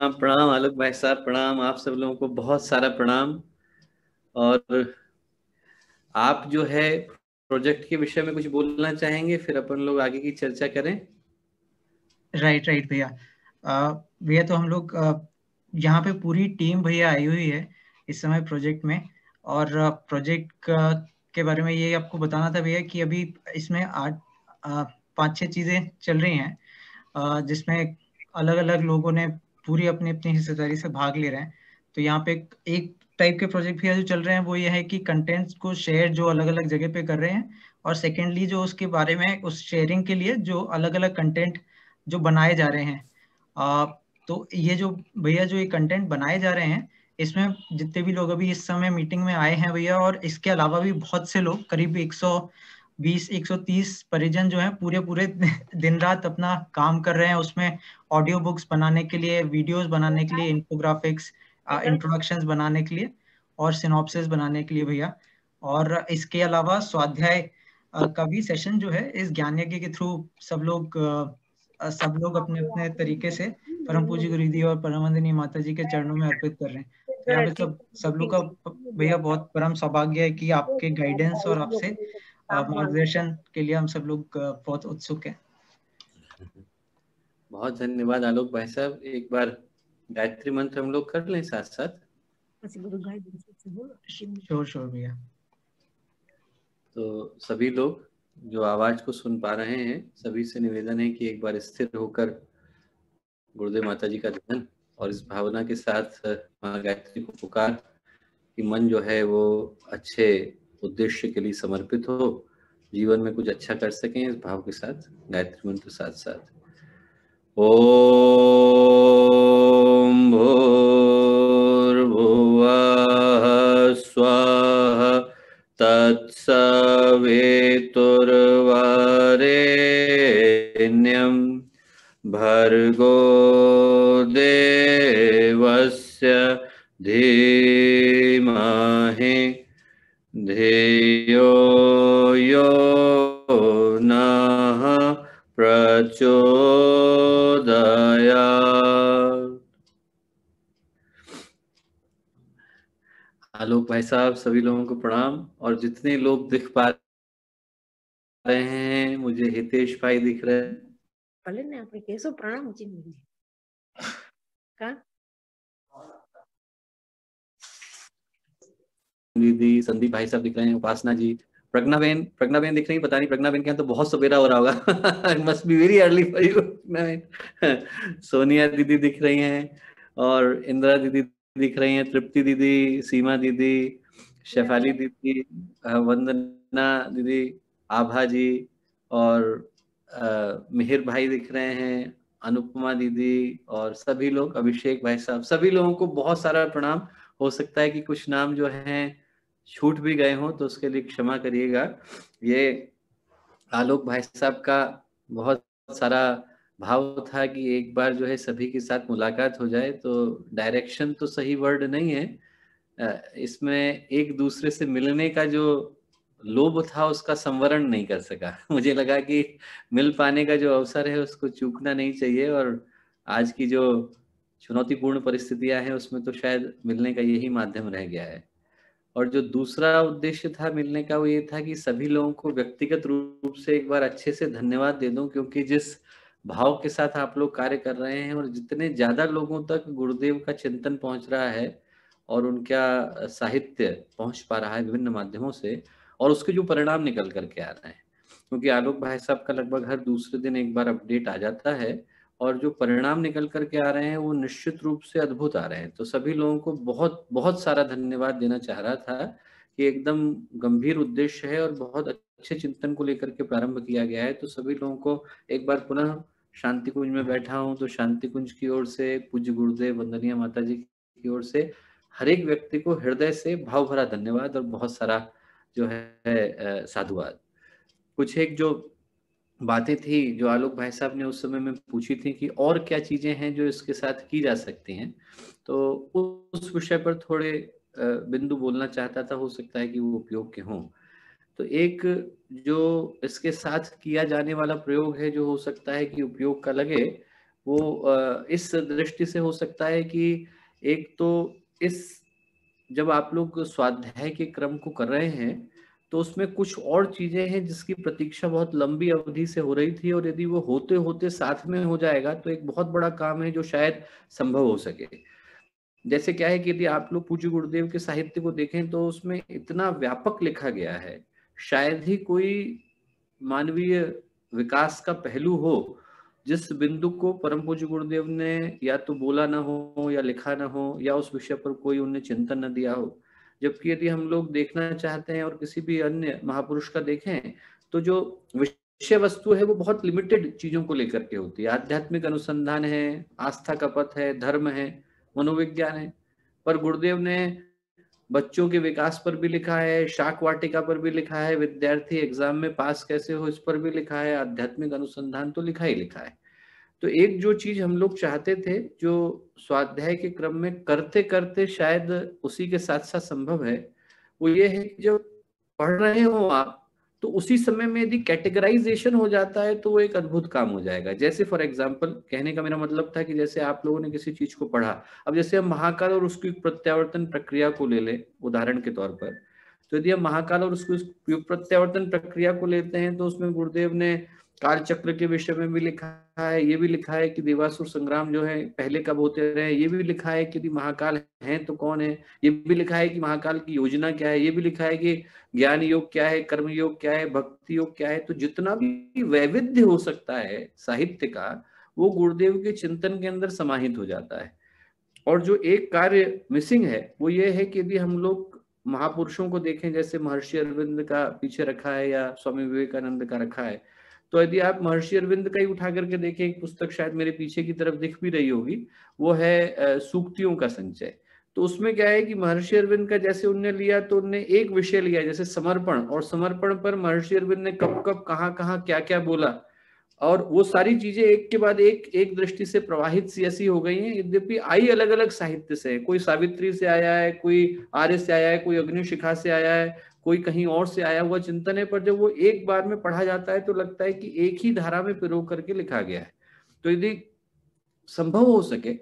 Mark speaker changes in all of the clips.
Speaker 1: प्रणाम आलोक भाई साहब, प्रणाम। आप सब लोगों को बहुत सारा प्रणाम। और आप जो है प्रोजेक्ट के विषय में कुछ बोलना चाहेंगे, फिर अपन लोग आगे की चर्चा करें।
Speaker 2: राइट राइट भैया। भैया तो हम लोग यहाँ पे पूरी टीम भैया आई हुई है इस समय प्रोजेक्ट में। और प्रोजेक्ट के बारे में ये आपको बताना था भैया कि अभी इसमें 5-6 चीजें चल रही हैं, जिसमें अलग अलग लोगों ने पूरी अपनी अपनी हिस्सेदारी से भाग ले रहे हैं। तो यहाँ पे एक टाइप के प्रोजेक्ट भैया जो चल रहे हैं वो ये है कि कंटेंट्स को शेयर जो अलग अलग जगह पे कर रहे हैं, और सेकेंडली जो उसके बारे में उस शेयरिंग के लिए जो अलग अलग कंटेंट जो बनाए जा रहे हैं। आ, तो ये जो भैया जो ये कंटेंट बनाए जा रहे हैं, इसमें जितने भी लोग अभी इस समय मीटिंग में आए हैं भैया, और इसके अलावा भी बहुत से लोग करीब 120-130 परिजन जो हैं पूरे पूरे दिन रात अपना काम कर रहे हैं उसमें। ऑडियो बुक्स बनाने के लिए, वीडियोस बनाने के लिए, इन्फोग्राफिक्स, इंट्रोडक्शंस बनाने के लिए और सिनॉप्सिस बनाने के लिए भैया। और इसके अलावा स्वाध्याय का भी सेशन जो है इस ज्ञान यज्ञ के थ्रू सब लोग अपने अपने तरीके से परम पूज्य गुरुदेव और परम वंदनीय माता जी के चरणों में अर्पित कर रहे हैं। तो यहाँ पे सब सब लोग का भैया बहुत परम सौभाग्य है कि आपके गाइडेंस और आपसे मार्गदर्शन के लिए हम सब लोग बहुत उत्सुक हैं।
Speaker 1: बहुत धन्यवाद आलोक भाई साहब। एक बार गायत्री मंत्र हम लोग कर लें साथ साथ।
Speaker 2: श्योर श्योर भैया।
Speaker 1: तो सभी लोग जो आवाज को सुन पा रहे हैं, सभी से निवेदन है कि एक बार स्थिर होकर गुरुदेव माता जी का ध्यान और इस भावना के साथ माँ गायत्री को पुकार कि मन जो है वो अच्छे उद्देश्य के लिए समर्पित हो, जीवन में कुछ अच्छा कर सकें। इस भाव के साथ गायत्री मंत्र साथ साथ। ओम भूर्भुवः स्वः तत्सवितुर्वरेण्यं भर्गो देवस्य धीमहि धियो यो नः प्रचोदयात्। आलोक भाई साहब, सभी लोगों को प्रणाम। और जितने लोग दिख पा रहे हैं, मुझे हितेश भाई दिख रहे हैं,
Speaker 3: भले ने આપણે કેસો પ્રણામ ચીની का
Speaker 1: दीदी संदीप भाई साहब दिख रहे हैं, उपासना जी, प्रज्ञा बेन दिख रही है। पता नहीं प्रज्ञा बेन के यहाँ तो बहुत सवेरा हो रहा होगा। Must be very early for you Pragya Ben. Sonia दीदी दिख रही हैं, और इंदिरा दीदी दिख रही हैं, तृप्ति दीदी, सीमा दीदी, शेफाली दीदी, वंदना दीदी, आभा जी, और मिहिर भाई दिख रहे हैं, अनुपमा दीदी, और सभी लोग, अभिषेक भाई साहब, सभी लोगों को बहुत सारा प्रणाम। हो सकता है कि कुछ नाम जो हैं छूट भी गए हों, तो उसके लिए क्षमा करिएगा। ये आलोक भाई साहब का बहुत सारा भाव था कि एक बार जो है सभी के साथ मुलाकात हो जाए। तो डायरेक्शन तो सही वर्ड नहीं है, इसमें एक दूसरे से मिलने का जो लोभ था उसका संवरण नहीं कर सका। मुझे लगा कि मिल पाने का जो अवसर है उसको चूकना नहीं चाहिए, और आज की जो चुनौतीपूर्ण परिस्थितियां हैं उसमें तो शायद मिलने का यही माध्यम रह गया है। और जो दूसरा उद्देश्य था मिलने का, वो ये था कि सभी लोगों को व्यक्तिगत रूप से एक बार अच्छे से धन्यवाद दे दूं, क्योंकि जिस भाव के साथ आप लोग कार्य कर रहे हैं और जितने ज्यादा लोगों तक गुरुदेव का चिंतन पहुंच रहा है और उनका साहित्य पहुंच पा रहा है विभिन्न माध्यमों से, और उसके जो परिणाम निकल करके आ रहे हैं, क्योंकि आलोक भाई साहब का लगभग हर दूसरे दिन एक बार अपडेट आ जाता है, और जो परिणाम निकल करके आ रहे हैं वो निश्चित रूप से अद्भुत आ रहे हैं। तो सभी लोगों को बहुत बहुत सारा धन्यवाद देना चाह रहा था कि एकदम गंभीर उद्देश्य है और बहुत अच्छे चिंतन को लेकर के प्रारंभ किया गया है। तो सभी लोगों को एक बार पुनः, शांति कुंज में बैठा हूं तो शांति कुंज की ओर से, पूज्य गुरुदेव वंदनीय माता जी की ओर से हर एक व्यक्ति को हृदय से भाव भरा धन्यवाद और बहुत सारा जो है साधुवाद। कुछ एक जो बातें थी जो आलोक भाई साहब ने उस समय में पूछी थी कि और क्या चीजें हैं जो इसके साथ की जा सकती हैं, तो उस विषय पर थोड़े बिंदु बोलना चाहता था। हो सकता है कि वो उपयोग के हों। तो एक जो इसके साथ किया जाने वाला प्रयोग है, जो हो सकता है कि उपयोग का लगे, वो इस दृष्टि से हो सकता है कि एक तो इस जब आप लोग स्वाध्याय के क्रम को कर रहे हैं तो उसमें कुछ और चीजें हैं जिसकी प्रतीक्षा बहुत लंबी अवधि से हो रही थी, और यदि वो होते होते साथ में हो जाएगा तो एक बहुत बड़ा काम है जो शायद संभव हो सके। जैसे क्या है कि यदि आप लोग पूज्य गुरुदेव के साहित्य को देखें तो उसमें इतना व्यापक लिखा गया है, शायद ही कोई मानवीय विकास का पहलू हो जिस बिंदु को परम पूज्य गुरुदेव ने या तो बोला ना हो या लिखा ना हो या उस विषय पर कोई उन्हें चिंतन न दिया हो। जबकि यदि हम लोग देखना चाहते हैं और किसी भी अन्य महापुरुष का देखें तो जो विषय वस्तु है वो बहुत लिमिटेड चीजों को लेकर के होती है। आध्यात्मिक अनुसंधान है, आस्था का पथ है, धर्म है, मनोविज्ञान है। पर गुरुदेव ने बच्चों के विकास पर भी लिखा है, शाक वाटिका पर भी लिखा है, विद्यार्थी एग्जाम में पास कैसे हो इस पर भी लिखा है, आध्यात्मिक अनुसंधान तो लिखा ही लिखा है। तो एक जो चीज हम लोग चाहते थे जो स्वाध्याय के क्रम में करते करते शायद उसी के साथ साथ संभव है, वो ये है कि जब पढ़ रहे हो आप तो उसी समय में यदि कैटेगराइजेशन हो जाता है तो वो एक अद्भुत काम हो जाएगा। जैसे फॉर एग्जांपल कहने का मेरा मतलब था कि जैसे आप लोगों ने किसी चीज को पढ़ा, अब जैसे हम महाकाल और उसकी प्रत्यावर्तन प्रक्रिया को ले लें उदाहरण के तौर पर, तो यदि हम महाकाल और उसकी प्रत्यावर्तन प्रक्रिया को लेते हैं तो उसमें गुरुदेव ने काल चक्र के विषय में भी लिखा है, ये भी लिखा है कि देवासुर संग्राम जो है पहले कब होते रहे, ये भी लिखा है कि महाकाल है तो कौन है, ये भी लिखा है कि महाकाल की योजना क्या है, ये भी लिखा है कि ज्ञान योग क्या है, कर्म योग क्या है, भक्ति योग क्या है। तो जितना भी वैविध्य हो सकता है साहित्य का वो गुरुदेव के चिंतन के अंदर समाहित हो जाता है। और जो एक कार्य मिसिंग है वो ये है कि यदि हम लोग महापुरुषों को देखें, जैसे महर्षि अरविंद का पीछे रखा है या स्वामी विवेकानंद का रखा है, तो यदि आप महर्षि अरविंद का ही उठा करके देखें, एक पुस्तक शायद मेरे पीछे की तरफ दिख भी रही होगी, वो है सूक्तियों का संचय। तो उसमें क्या है कि महर्षि अरविंद का जैसे उनने लिया तो उनने एक विषय लिया जैसे समर्पण, और समर्पण पर महर्षि अरविंद ने कब कब कहाँ कहाँ क्या क्या बोला, और वो सारी चीजें एक के बाद एक दृष्टि से प्रवाहित सी ऐसी हो गई हैं। यद्यपि आई अलग अलग साहित्य से, कोई सावित्री से आया है, कोई आर्य से आया है, कोई अग्निशिखा से आया है, कोई कहीं और से आया हुआ चिंतन है, पर जब वो एक बार में पढ़ा जाता है तो लगता है कि एक ही धारा में पिरो करके लिखा गया है। तो यदि संभव हो सके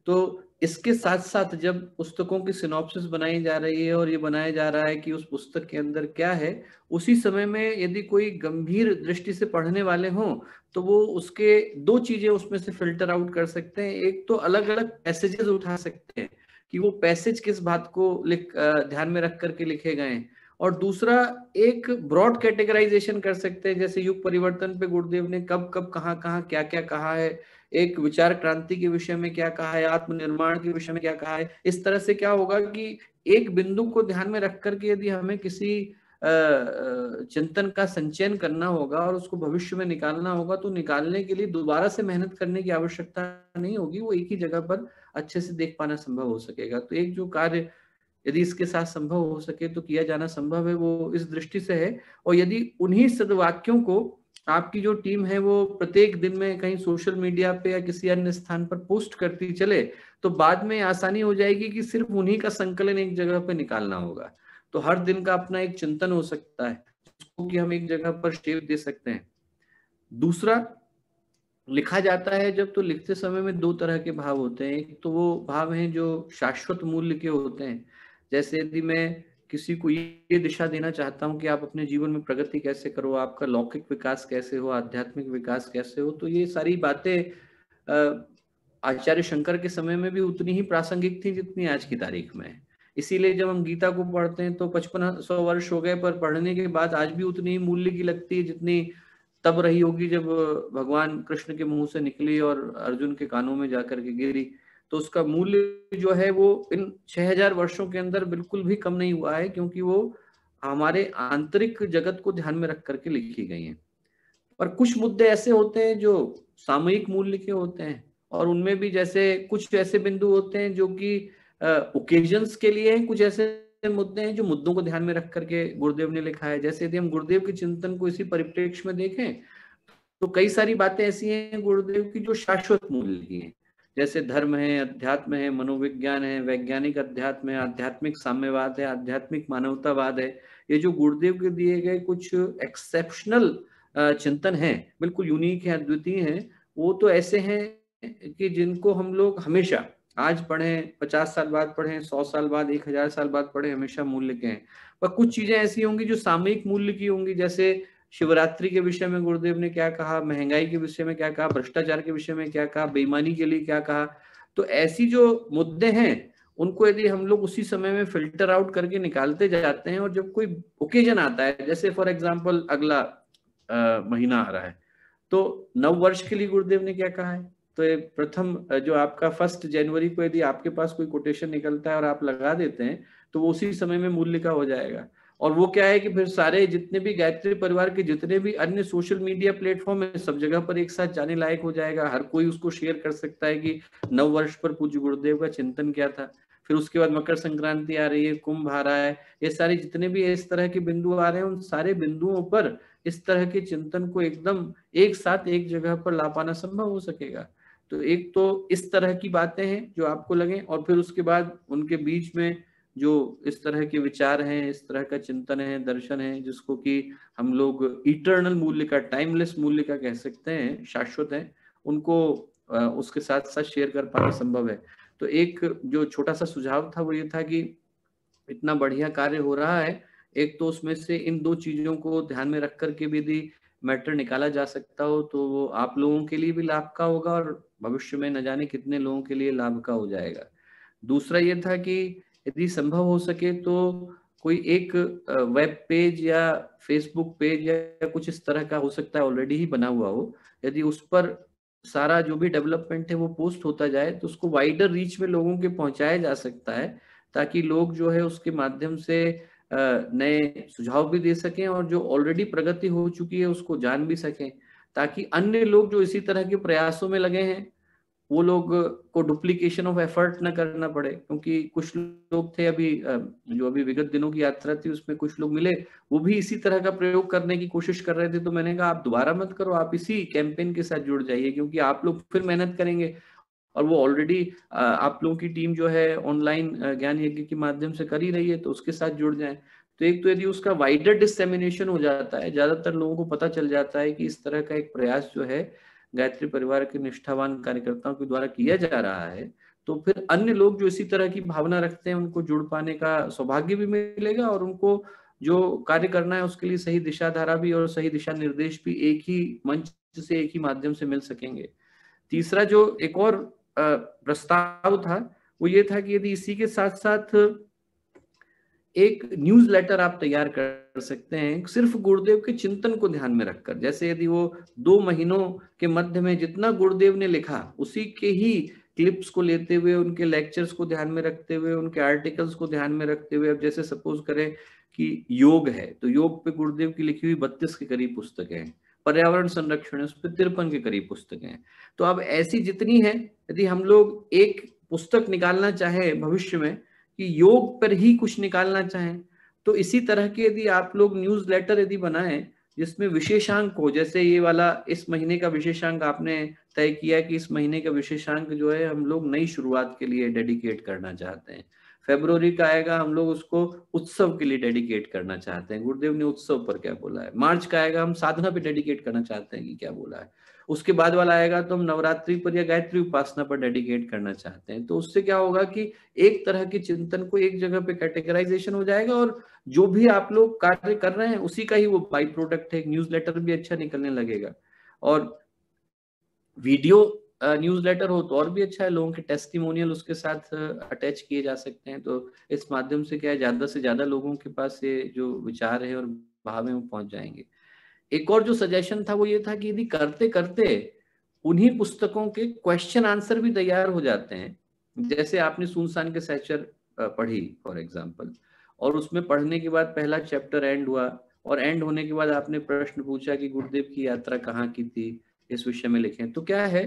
Speaker 1: तो इसके साथ साथ जब पुस्तकों की सिनॉप्सिस बनाई जा रही है और ये बनाया जा रहा है कि उस पुस्तक के अंदर क्या है, उसी समय में यदि कोई गंभीर दृष्टि से पढ़ने वाले हों तो वो उसके दो चीजें उसमें से फिल्टर आउट कर सकते हैं। एक तो अलग अलग पैसेजेस उठा सकते हैं कि वो पैसेज किस बात को ध्यान में रख करके लिखे गए हैं, और दूसरा एक ब्रॉड कैटेगराइजेशन कर सकते हैं, जैसे युग परिवर्तन पे गुरुदेव ने कब कब कहाँ कहाँ क्या क्या कहा है, एक विचार क्रांति के विषय में क्या कहा है, आत्मनिर्माण के विषय में क्या कहा है। इस तरह से क्या होगा कि एक बिंदु को ध्यान में रख करके यदि हमें किसी चिंतन का संचयन करना होगा और उसको भविष्य में निकालना होगा तो निकालने के लिए दोबारा से मेहनत करने की आवश्यकता नहीं होगी, वो एक ही जगह पर अच्छे से देख पाना संभव हो सकेगा। तो एक जो कार्य यदि इसके साथ संभव हो सके तो किया जाना संभव है, वो इस दृष्टि से है। और यदि उन्हीं सद्वाक्यों को आपकी जो टीम है वो प्रत्येक दिन में कहीं सोशल मीडिया पे या किसी अन्य स्थान पर पोस्ट करती चले तो बाद में आसानी हो जाएगी कि सिर्फ उन्हीं का संकलन एक जगह पे निकालना होगा। तो हर दिन का अपना एक चिंतन हो सकता है जिसको कि हम एक जगह पर शेप दे सकते हैं। दूसरा, लिखा जाता है जब तो लिखते समय में दो तरह के भाव होते हैं। एक तो वो भाव हैं जो शाश्वत मूल्य के होते हैं, जैसे यदि मैं किसी को ये दिशा देना चाहता हूँ कि आप अपने जीवन में प्रगति कैसे करो, आपका लौकिक विकास कैसे हो, आध्यात्मिक विकास कैसे हो, तो ये सारी बातें आचार्य शंकर के समय में भी उतनी ही प्रासंगिक थी जितनी आज की तारीख में है। इसीलिए जब हम गीता को पढ़ते हैं तो 5500 वर्ष हो गए, पर पढ़ने के बाद आज भी उतनी ही मूल्य की लगती है जितनी तब रही होगी जब भगवान कृष्ण के मुंह से निकली और अर्जुन के कानों में जाकर के गिरी। तो उसका मूल्य जो है वो इन 6000 वर्षों के अंदर बिल्कुल भी कम नहीं हुआ है, क्योंकि वो हमारे आंतरिक जगत को ध्यान में रख करके लिखी गई हैं। और कुछ मुद्दे ऐसे होते हैं जो सामयिक मूल्य के होते हैं, और उनमें भी जैसे कुछ ऐसे बिंदु होते हैं जो कि ओकेजन्स के लिए हैं, कुछ ऐसे मुद्दे हैं जो मुद्दों को ध्यान में रख करके गुरुदेव ने लिखा है। जैसे यदि हम गुरुदेव के चिंतन को इसी परिप्रेक्ष्य में देखें तो कई सारी बातें ऐसी हैं गुरुदेव की जो शाश्वत मूल्य की हैं, जैसे धर्म है, अध्यात्म है, मनोविज्ञान है, वैज्ञानिक अध्यात्म है, आध्यात्मिक साम्यवाद है, आध्यात्मिक मानवतावाद है। ये जो गुरुदेव के दिए गए कुछ एक्सेप्शनल चिंतन है, बिल्कुल यूनिक है, अद्वितीय है, वो तो ऐसे हैं कि जिनको हम लोग हमेशा आज पढ़ें, 50 साल बाद पढ़ें, 100 साल बाद, 1000 साल बाद पढ़ें, हमेशा मूल्य के हैं। पर कुछ चीजें ऐसी होंगी जो सामयिक मूल्य की होंगी, जैसे शिवरात्रि के विषय में गुरुदेव ने क्या कहा, महंगाई के विषय में क्या कहा, भ्रष्टाचार के विषय में क्या कहा, बेईमानी के लिए क्या कहा। तो ऐसी जो मुद्दे हैं उनको यदि हम लोग उसी समय में फिल्टर आउट करके निकालते जाते हैं, और जब कोई ओकेजन आता है, जैसे फॉर एग्जाम्पल अगला महीना आ रहा है, तो नव वर्ष के लिए गुरुदेव ने क्या कहा है, तो ये प्रथम जो आपका 1 जनवरी को यदि आपके पास कोई कोटेशन निकलता है और आप लगा देते हैं, तो वो उसी समय में मूल्य का हो जाएगा। और वो क्या है कि फिर सारे जितने भी गायत्री परिवार के जितने भी अन्य सोशल मीडिया प्लेटफॉर्म है, सब जगह पर एक साथ जाने लायक हो जाएगा। हर कोई उसको शेयर कर सकता है कि नव वर्ष पर पूज्य गुरुदेव का चिंतन क्या था। फिर उसके बाद मकर संक्रांति आ रही है, कुंभ आ रहा है, ये सारे जितने भी इस तरह के बिंदु आ रहे हैं, उन सारे बिंदुओं पर इस तरह के चिंतन को एकदम एक साथ एक जगह पर ला पाना संभव हो सकेगा। तो एक तो इस तरह की बातें हैं जो आपको लगे, और फिर उसके बाद उनके बीच में जो इस तरह के विचार हैं, इस तरह का चिंतन है, दर्शन है, जिसको कि हम लोग इटर्नल मूल्य का, टाइमलेस मूल्य का कह सकते हैं, शाश्वत है, उनको उसके साथ साथ शेयर कर पाना संभव है। तो एक जो छोटा सा सुझाव था वो ये था कि इतना बढ़िया कार्य हो रहा है, एक तो उसमें से इन 2 चीजों को ध्यान में रख करके भी यदि मैटर निकाला जा सकता हो तो वो आप लोगों के लिए भी लाभ का होगा, और भविष्य में न जाने कितने लोगों के लिए लाभ का हो जाएगा। दूसरा ये था कि यदि संभव हो सके तो कोई एक वेब पेज या फेसबुक पेज या कुछ इस तरह का हो सकता है, ऑलरेडी ही बना हुआ हो, यदि उस पर सारा जो भी डेवलपमेंट है वो पोस्ट होता जाए तो उसको वाइडर रीच में लोगों के पहुंचाया जा सकता है, ताकि लोग जो है उसके माध्यम से नए सुझाव भी दे सकें, और जो ऑलरेडी प्रगति हो चुकी है उसको जान भी सकें, ताकि अन्य लोग जो इसी तरह के प्रयासों में लगे हैं वो लोग को डुप्लीकेशन ऑफ एफर्ट न करना पड़े। क्योंकि कुछ लोग थे अभी जो अभी विगत दिनों की यात्रा थी उसमें कुछ लोग मिले, वो भी इसी तरह का प्रयोग करने की कोशिश कर रहे थे। तो मैंने कहा आप दोबारा मत करो, आप इसी कैंपेन के साथ जुड़ जाइए, क्योंकि आप लोग फिर मेहनत करेंगे, और वो ऑलरेडी आप लोगों की टीम जो है ऑनलाइन ज्ञान यज्ञ के माध्यम से कर ही रही है, तो उसके साथ जुड़ जाएं। तो एक तो यदि उसका वाइडर डिसेमिनेशन हो जाता है, ज्यादातर लोगों को पता चल जाता है कि इस तरह का एक प्रयास जो है गायत्री परिवार के निष्ठावान कार्यकर्ताओं के द्वारा किया जा रहा है, तो फिर अन्य लोग जो इसी तरह की भावना रखते हैं उनको जुड़ पाने का सौभाग्य भी मिलेगा, और उनको जो कार्य करना है उसके लिए सही दिशा धारा भी और सही दिशा निर्देश भी एक ही मंच से, एक ही माध्यम से मिल सकेंगे। तीसरा जो एक और प्रस्ताव था वो ये था कि यदि इसी के साथ साथ एक न्यूज़लेटर आप तैयार कर सकते हैं सिर्फ गुरुदेव के चिंतन को ध्यान में रखकर। जैसे यदि वो 2 महीनों के मध्य में जितना गुरुदेव ने लिखा उसी के ही क्लिप्स को लेते हुए, उनके लेक्चर्स को ध्यान में रखते हुए, उनके आर्टिकल्स को ध्यान में रखते हुए, अब जैसे सपोज करें कि योग है तो योग पे गुरुदेव की लिखी हुई 32 के करीब पुस्तकें हैं, पर्यावरण संरक्षण है उस पर 53 के करीब पुस्तकें हैं। तो अब ऐसी जितनी है, यदि हम लोग एक पुस्तक निकालना चाहें भविष्य में कि योग पर ही कुछ निकालना चाहें, तो इसी तरह के यदि आप लोग न्यूज़लेटर यदि बनाएं जिसमें विशेषांक हो, जैसे ये वाला इस महीने का विशेषांक आपने तय किया कि इस महीने का विशेषांक जो है हम लोग नई शुरुआत के लिए डेडिकेट करना चाहते हैं। फरवरी का आएगा हम लोग उसको उत्सव के लिए डेडिकेट करना चाहते हैं, गुरुदेव ने उत्सव पर क्या बोला है। मार्च का आएगा हम साधना पे डेडिकेट करना चाहते हैं कि क्या बोला है। उसके बाद वाला आएगा तो हम नवरात्रि पर या गायत्री उपासना पर डेडिकेट करना चाहते हैं। तो उससे क्या होगा कि एक तरह के चिंतन को एक जगह पे कैटेगराइजेशन हो जाएगा, और जो भी आप लोग कार्य कर रहे हैं उसी का ही वो बाई प्रोडक्ट है। न्यूज़लेटर भी अच्छा निकलने लगेगा, और वीडियो न्यूज़लेटर हो तो और भी अच्छा है, लोगों के टेस्टिमोनियल उसके साथ अटैच किए जा सकते हैं। तो इस माध्यम से क्या है, ज्यादा से ज्यादा लोगों के पास ये जो विचार है और भाव है वो पहुंच जाएंगे। एक और जो सजेशन था वो ये था कि यदि करते करते उन्हीं पुस्तकों के क्वेश्चन आंसर भी तैयार हो जाते हैं, जैसे आपने सुनसान के सहचर पढ़ी फॉर एग्जांपल, और उसमें पढ़ने के बाद पहला चैप्टर एंड हुआ, और एंड होने के बाद आपने प्रश्न पूछा कि गुरुदेव की यात्रा कहाँ की थी, इस विषय में लिखें। तो क्या है,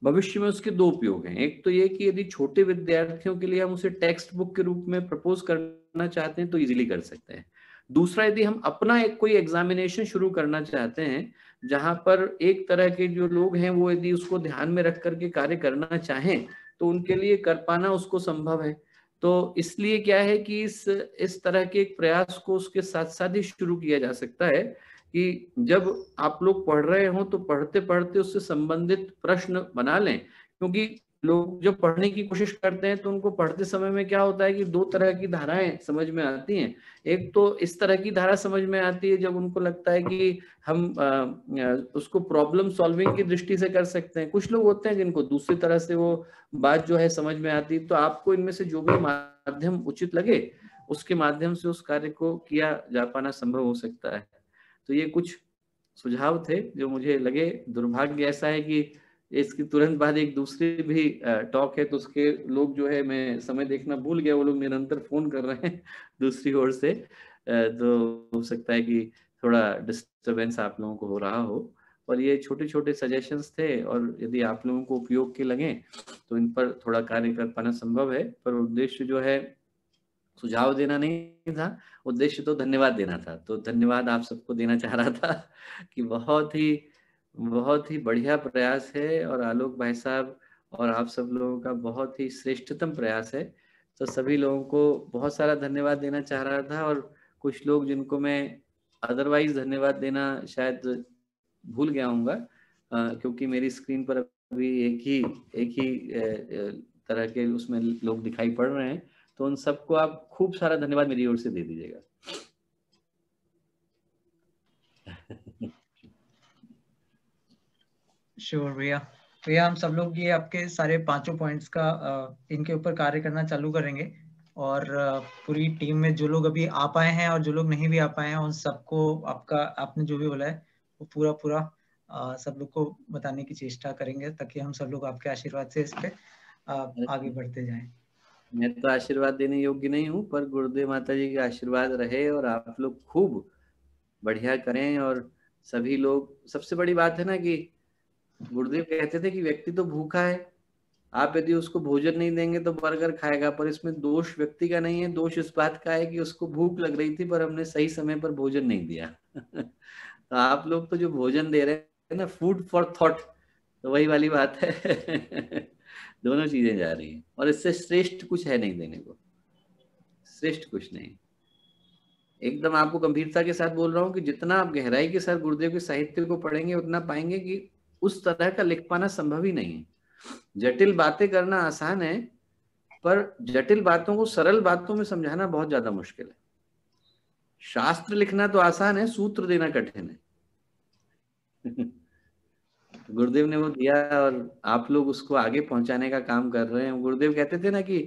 Speaker 1: भविष्य में उसके 2 उपयोग हैं। एक तो ये कि यदि छोटे विद्यार्थियों के लिए हम उसे टेक्स्ट बुक के रूप में प्रपोज करना चाहते हैं तो इजीली कर सकते हैं। दूसरा, यदि हम अपना एक कोई एग्जामिनेशन शुरू करना चाहते हैं जहां पर एक तरह के जो लोग हैं वो यदि उसको ध्यान में रख करके कार्य करना चाहें तो उनके लिए कर पाना उसको संभव है। तो इसलिए क्या है कि इस तरह के एक प्रयास को उसके साथ साथ ही शुरू किया जा सकता है कि जब आप लोग पढ़ रहे हो तो पढ़ते पढ़ते उससे संबंधित प्रश्न बना लें क्योंकि लोग जब पढ़ने की कोशिश करते हैं तो उनको पढ़ते समय में क्या होता है कि दो तरह की धाराएं समझ में आती हैं। एक तो इस तरह की धारा समझ में आती है जब उनको लगता है कि हम उसको प्रॉब्लम सॉल्विंग की दृष्टि से कर सकते हैं। कुछ लोग होते हैं जिनको दूसरी तरह से वो बात जो है समझ में आती है। तो आपको इनमें से जो भी माध्यम उचित लगे उसके माध्यम से उस कार्य को किया जा पाना संभव हो सकता है। तो ये कुछ सुझाव थे जो मुझे लगे। दुर्भाग्य ऐसा है कि इसके तुरंत बाद एक दूसरी भी टॉक है, तो उसके लोग जो है, मैं समय देखना भूल गया, वो लोग निरंतर फोन कर रहे हैं दूसरी ओर से। तो हो सकता है कि थोड़ा डिस्टरबेंस आप लोगों को हो रहा हो। और ये छोटे छोटे सजेशंस थे, और यदि आप लोगों को उपयोग के लगे तो इन पर थोड़ा कार्य कर पाना संभव है। पर उद्देश्य जो है सुझाव देना नहीं था, उद्देश्य तो धन्यवाद देना था। तो धन्यवाद आप सबको देना चाह रहा था कि बहुत ही बढ़िया प्रयास है, और आलोक भाई साहब और आप सब लोगों का बहुत ही श्रेष्ठतम प्रयास है। तो सभी लोगों को बहुत सारा धन्यवाद देना चाह रहा था। और कुछ लोग जिनको मैं अदरवाइज धन्यवाद देना शायद भूल गया हूँगा, क्योंकि मेरी स्क्रीन पर अभी एक ही तरह के उसमें लोग दिखाई पड़ रहे हैं। तो उन सबको आप खूब सारा धन्यवाद मेरी ओर से दे दीजिएगा।
Speaker 2: श्योर भैया। भैया हम सब लोग ये आपके सारे 5 पॉइंट्स का इनके ऊपर कार्य करना चालू करेंगे। और पूरी टीम में जो लोग अभी आ पाए हैं और जो लोग नहीं भी आ पाए हैं, उन सबको आपने जो भी बोला है वो पूरा सब लोग को बताने की चेष्टा करेंगे, ताकि हम सब लोग आपके आशीर्वाद से इस पे आगे बढ़ते जाएं।
Speaker 1: मैं तो आशीर्वाद देने योग्य नहीं हूँ, पर गुरुदेव माता जी का आशीर्वाद रहे और आप लोग खूब बढ़िया करें। और सभी लोग, सबसे बड़ी बात है ना कि गुरुदेव कहते थे कि व्यक्ति तो भूखा है, आप यदि उसको भोजन नहीं देंगे तो बर्गर खाएगा। पर इसमें दोष व्यक्ति का नहीं है, दोष इस बात का है कि उसको भूख लग रही थी पर हमने सही समय पर भोजन नहीं दिया। तो आप लोग तो जो भोजन दे रहे हैं ना, फूड फॉर थॉट, तो वही वाली बात है। दोनों चीजें जा रही हैं, और इससे श्रेष्ठ कुछ है नहीं देने को, श्रेष्ठ कुछ नहीं। एकदम आपको गंभीरता के साथ बोल रहा हूँ कि जितना आप गहराई के साथ गुरुदेव के साहित्य को पढ़ेंगे उतना पाएंगे कि उस तरह का लिख पाना संभव ही नहीं है। जटिल बातें करना आसान है, पर जटिल बातों को सरल बातों में समझाना बहुत ज्यादा मुश्किल है। शास्त्र लिखना तो आसान है, सूत्र देना कठिन है। गुरुदेव ने वो दिया, और आप लोग उसको आगे पहुंचाने का काम कर रहे हैं। गुरुदेव कहते थे ना कि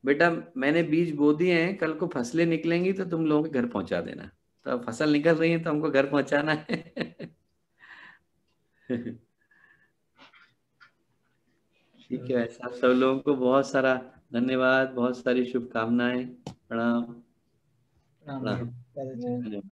Speaker 1: बेटा मैंने बीज बो दिए हैं, कल को फसलें निकलेंगी तो तुम लोगों के घर पहुंचा देना। तो अब फसल निकल रही है तो हमको घर पहुंचाना है। ठीक है, आप सब लोगों को बहुत सारा धन्यवाद, बहुत सारी शुभकामनाएं। प्रणाम।
Speaker 2: प्रणाम भैया।
Speaker 1: प्रणाम।